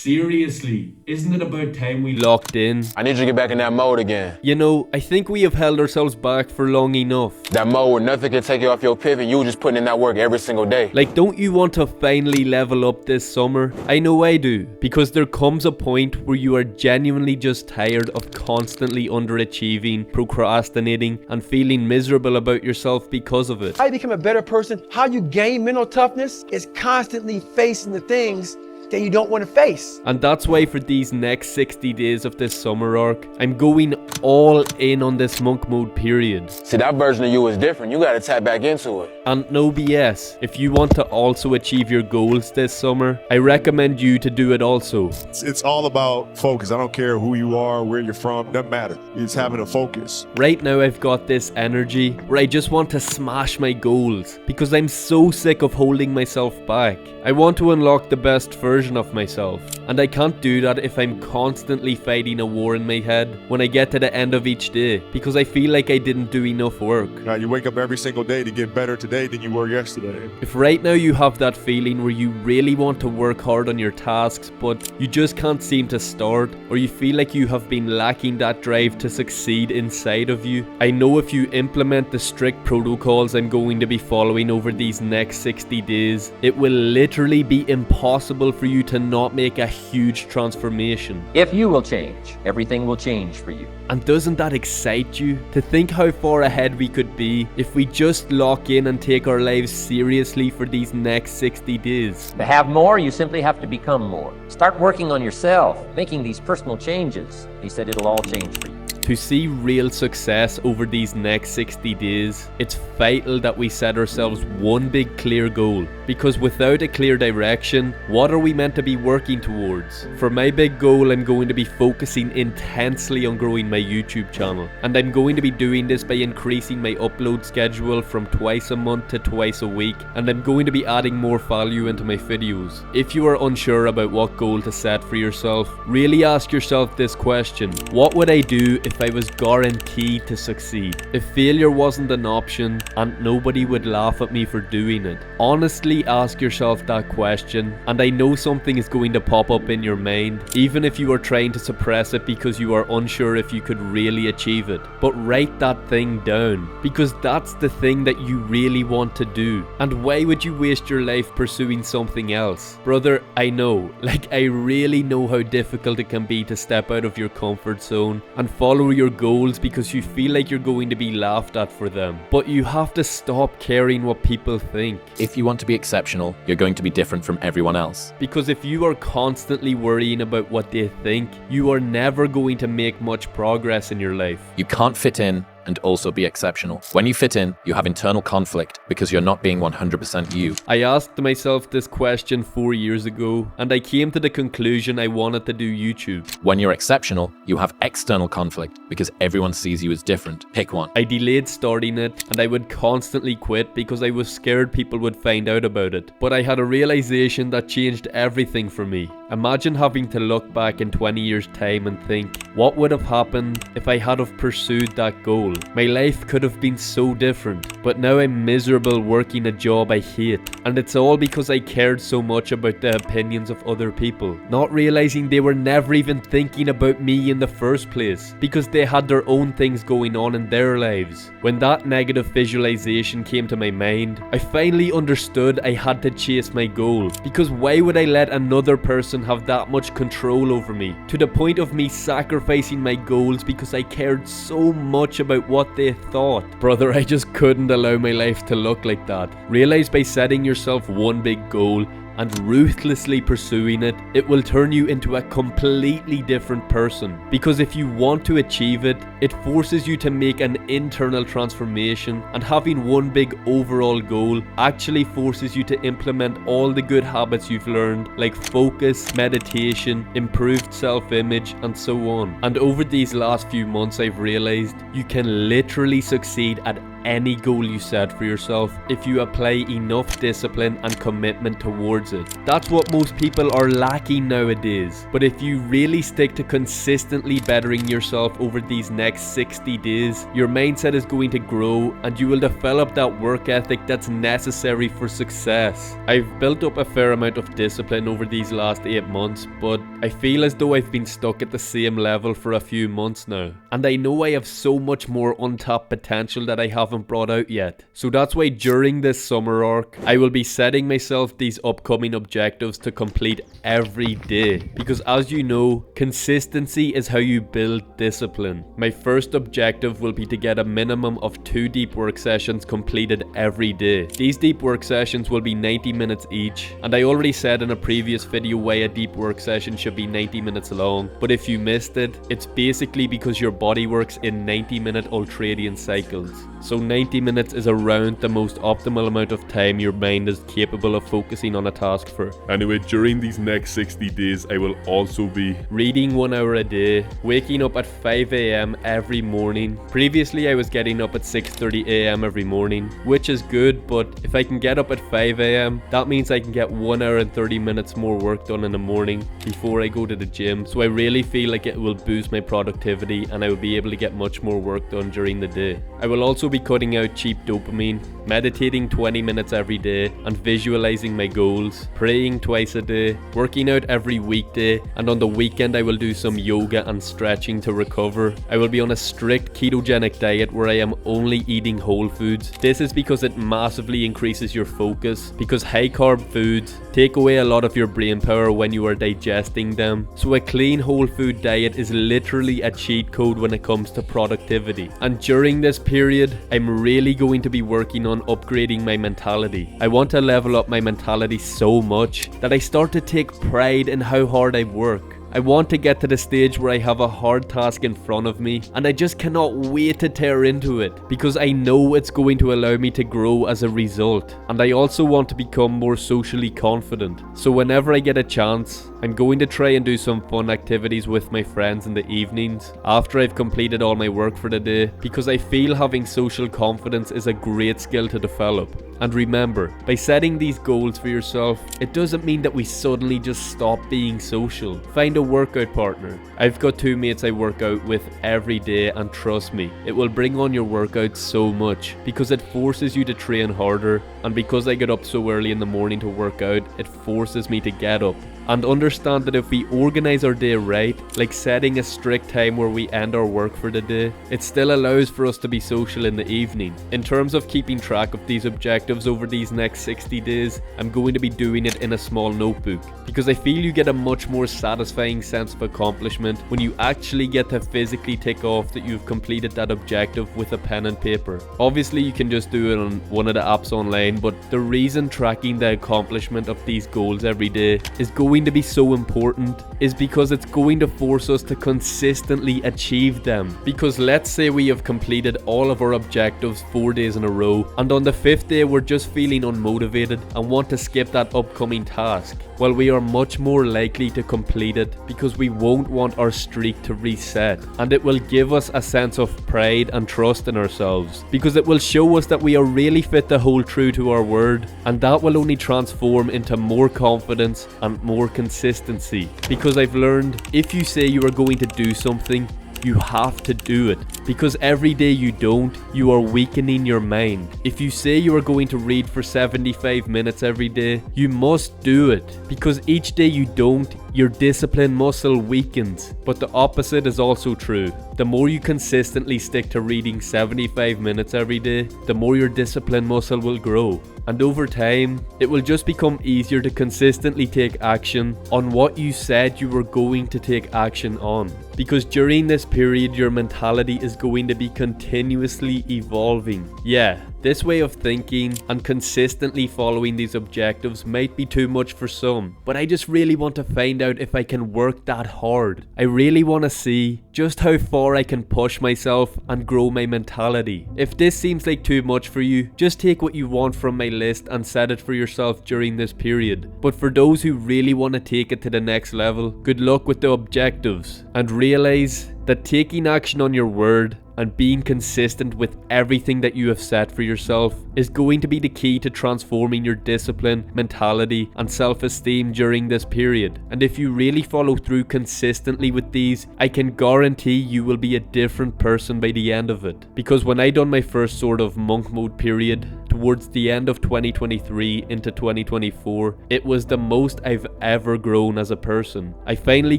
Seriously, isn't it about time we locked in? I need you to get back in that mode again. You know, I think we have held ourselves back for long enough. That mode where nothing can take you off your pivot, you just putting in that work every single day. Like, don't you want to finally level up this summer? I know I do, because there comes a point where you are genuinely just tired of constantly underachieving, procrastinating, and feeling miserable about yourself because of it. How you become a better person, how you gain mental toughness is constantly facing the things that you don't want to face. And that's why for these next 60 days of this summer arc, I'm going all in on this monk mode period. See, that version of you is different. You gotta tap back into it. And no BS, if you want to also achieve your goals this summer, I recommend you to do it also. It's all about focus. I don't care who you are, where you're from, doesn't matter. It's having a focus. Right now I've got this energy where I just want to smash my goals because I'm so sick of holding myself back. I want to unlock the best version of myself, and I can't do that if I'm constantly fighting a war in my head when I get to the end of each day because I feel like I didn't do enough work. Now you wake up every single day to get better today than you were yesterday. If right now you have that feeling where you really want to work hard on your tasks but you just can't seem to start, or you feel like you have been lacking that drive to succeed inside of you, I know if you implement the strict protocols I'm going to be following over these next 60 days, it will literally be impossible for you to not make a huge transformation. If you will change, everything will change for you. And doesn't that excite you? To think how far ahead we could be if we just lock in and take our lives seriously for these next 60 days. To have more, you simply have to become more. Start working on yourself, making these personal changes. He said it'll all change for you. To see real success over these next 60 days, it's vital that we set ourselves one big clear goal, because without a clear direction, what are we meant to be working towards? For my big goal, I'm going to be focusing intensely on growing my YouTube channel, and I'm going to be doing this by increasing my upload schedule from twice a month to twice a week, and I'm going to be adding more value into my videos. If you are unsure about what goal to set for yourself, really ask yourself this question: what would I do if I was guaranteed to succeed? If failure wasn't an option and nobody would laugh at me for doing it? Honestly ask yourself that question, and I know something is going to pop up in your mind, even if you are trying to suppress it because you are unsure if you could really achieve it. But write that thing down, because that's the thing that you really want to do. And why would you waste your life pursuing something else? Brother, I know, I really know how difficult it can be to step out of your comfort zone and follow your goals because you feel like you're going to be laughed at for them. But you have to stop caring what people think. If you want to be exceptional, you're going to be different from everyone else. Because if you are constantly worrying about what they think, you are never going to make much progress in your life. You can't fit in and also be exceptional. When you fit in, you have internal conflict because you're not being 100% you. I asked myself this question 4 years ago, and I came to the conclusion I wanted to do YouTube. When you're exceptional, you have external conflict because everyone sees you as different. Pick one. I delayed starting it, and I would constantly quit because I was scared people would find out about it. But I had a realization that changed everything for me. Imagine having to look back in 20 years' time and think, what would have happened if I had have pursued that goal? My life could have been so different, but now I'm miserable working a job I hate, and it's all because I cared so much about the opinions of other people, not realizing they were never even thinking about me in the first place, because they had their own things going on in their lives. When that negative visualization came to my mind, I finally understood I had to chase my goal, because why would I let another person have that much control over me, to the point of me sacrificing my goals because I cared so much about what they thought? Brother, I just couldn't allow my life to look like that. Realize by setting yourself one big goal and ruthlessly pursuing it, it will turn you into a completely different person. Because if you want to achieve it, it forces you to make an internal transformation, and having one big overall goal actually forces you to implement all the good habits you've learned, like focus, meditation, improved self-image, and so on. And over these last few months, I've realized you can literally succeed at any goal you set for yourself if you apply enough discipline and commitment towards it. That's what most people are lacking nowadays. But if you really stick to consistently bettering yourself over these next 60 days, your mindset is going to grow and you will develop that work ethic that's necessary for success. I've built up a fair amount of discipline over these last 8 months, but I feel as though I've been stuck at the same level for a few months now. And I know I have so much more untapped potential that I haven't brought out yet. So that's why during this summer arc, I will be setting myself these upcoming objectives to complete every day. Because as you know, consistency is how you build discipline. My first objective will be to get a minimum of 2 deep work sessions completed every day. These deep work sessions will be 90 minutes each, and I already said in a previous video why a deep work session should be 90 minutes long, but if you missed it, it's basically because your body works in 90-minute ultradian cycles. So 90 minutes is around the most optimal amount of time your mind is capable of focusing on a task for. Anyway, during these next 60 days, I will also be reading 1 hour a day, waking up at 5 AM every morning. Previously, I was getting up at 6:30 AM every morning, which is good, but if I can get up at 5 AM, that means I can get 1 hour and 30 minutes more work done in the morning before I go to the gym. So I really feel like it will boost my productivity and I will be able to get much more work done during the day. I will also be cutting out cheap dopamine, meditating 20 minutes every day and visualizing my goals, praying twice a day, working out every weekday, and on the weekend I will do some yoga and stretching to recover. I will be on a strict ketogenic diet where I am only eating whole foods. This is because it massively increases your focus, because high carb foods take away a lot of your brain power when you are digesting them. So a clean whole food diet is literally a cheat code when it comes to productivity. And during this period, I'm really going to be working on upgrading my mentality. I want to level up my mentality so much that I start to take pride in how hard I work. I want to get to the stage where I have a hard task in front of me and I just cannot wait to tear into it because I know it's going to allow me to grow as a result. And I also want to become more socially confident. So whenever I get a chance, I'm going to try and do some fun activities with my friends in the evenings after I've completed all my work for the day, because I feel having social confidence is a great skill to develop. And remember, by setting these goals for yourself, it doesn't mean that we suddenly just stop being social. Find a workout partner. I've got 2 mates I work out with every day, and trust me, it will bring on your workouts so much because it forces you to train harder, and because I get up so early in the morning to work out, it forces me to get up. And understand that if we organize our day right, like setting a strict time where we end our work for the day, it still allows for us to be social in the evening. In terms of keeping track of these objectives over these next 60 days, I'm going to be doing it in a small notebook, because I feel you get a much more satisfying sense of accomplishment when you actually get to physically tick off that you've completed that objective with a pen and paper. Obviously you can just do it on one of the apps online, but the reason tracking the accomplishment of these goals every day is going to be so important is because it's going to force us to consistently achieve them. Because let's say we have completed all of our objectives 4 days in a row, and on the 5th day we're just feeling unmotivated and want to skip that upcoming task. Well, we are much more likely to complete it because we won't want our streak to reset, and it will give us a sense of pride and trust in ourselves, because it will show us that we are really fit to hold true to our word, and that will only transform into more confidence and more consistency. Because I've learned, if you say you are going to do something, you have to do it, because every day you don't, you are weakening your mind. If you say you are going to read for 75 minutes every day, you must do it, because each day you don't, your discipline muscle weakens. But the opposite is also true. The more you consistently stick to reading 75 minutes every day, the more your discipline muscle will grow. And over time, it will just become easier to consistently take action on what you said you were going to take action on. Because during this period, your mentality is going to be continuously evolving. Yeah, this way of thinking and consistently following these objectives might be too much for some, but I just really want to find out if I can work that hard. I really want to see just how far I can push myself and grow my mentality. If this seems like too much for you, just take what you want from my list and set it for yourself during this period. But for those who really want to take it to the next level, good luck with the objectives, and realize that taking action on your word and being consistent with everything that you have set for yourself is going to be the key to transforming your discipline, mentality, and self-esteem during this period. And if you really follow through consistently with these, I can guarantee you will be a different person by the end of it. Because when I done my first sort of monk mode period towards the end of 2023 into 2024, it was the most I've ever grown as a person. I finally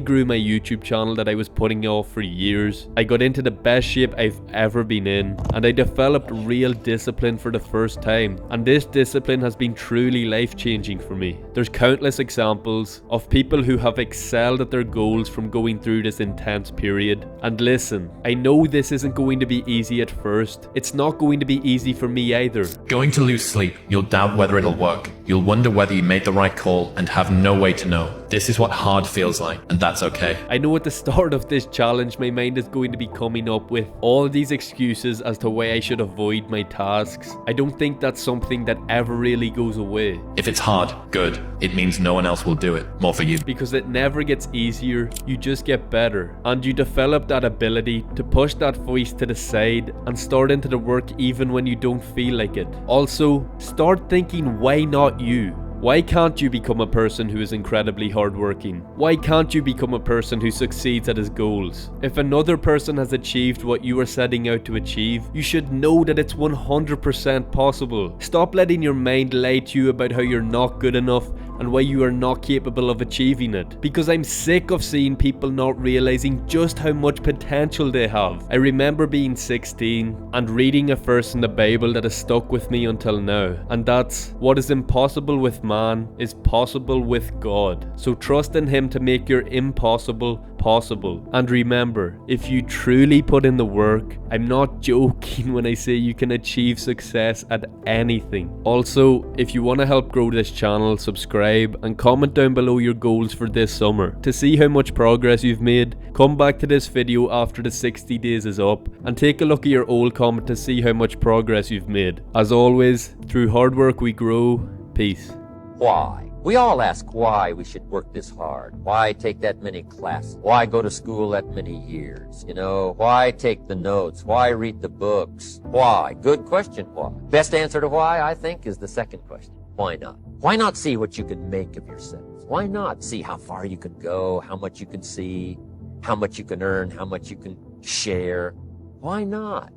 grew my YouTube channel that I was putting off for years. I got into the best shape I've ever been in, and I developed real discipline for the first time. And this discipline has been truly life-changing for me. There's countless examples of people who have excelled at their goals from going through this intense period. And listen, I know this isn't going to be easy at first. It's not going to be easy for me either. Going to lose sleep, you'll doubt whether it'll work. You'll wonder whether you made the right call and have no way to know. This is what hard feels like, and that's okay. I know at the start of this challenge, my mind is going to be coming up with all these excuses as to why I should avoid my tasks. I don't think that's something that ever really goes away. If it's hard, good. It means no one else will do it. More for you. Because it never gets easier, you just get better. And you develop that ability to push that voice to the side and start into the work even when you don't feel like it. Also, start thinking, why not you? Why can't you become a person who is incredibly hardworking? Why can't you become a person who succeeds at his goals? If another person has achieved what you are setting out to achieve, you should know that it's 100% possible. Stop letting your mind lie to you about how you're not good enough and why you are not capable of achieving it. Because I'm sick of seeing people not realizing just how much potential they have. I remember being 16 and reading a verse in the Bible that has stuck with me until now. And that's, what is impossible with man is possible with God. So trust in Him to make your impossible possible. And remember, if you truly put in the work, I'm not joking when I say you can achieve success at anything. Also, if you want to help grow this channel, subscribe and comment down below your goals for this summer. To see how much progress you've made, come back to this video after the 60 days is up and take a look at your old comment to see how much progress you've made. As always, through hard work we grow. Peace. Why? We all ask why we should work this hard. Why take that many classes? Why go to school that many years? Why take the notes? Why read the books? Why? Good question, why? Best answer to why, I think, is the second question. Why not? Why not see what you can make of yourself? Why not see how far you can go, how much you can see, how much you can earn, how much you can share? Why not?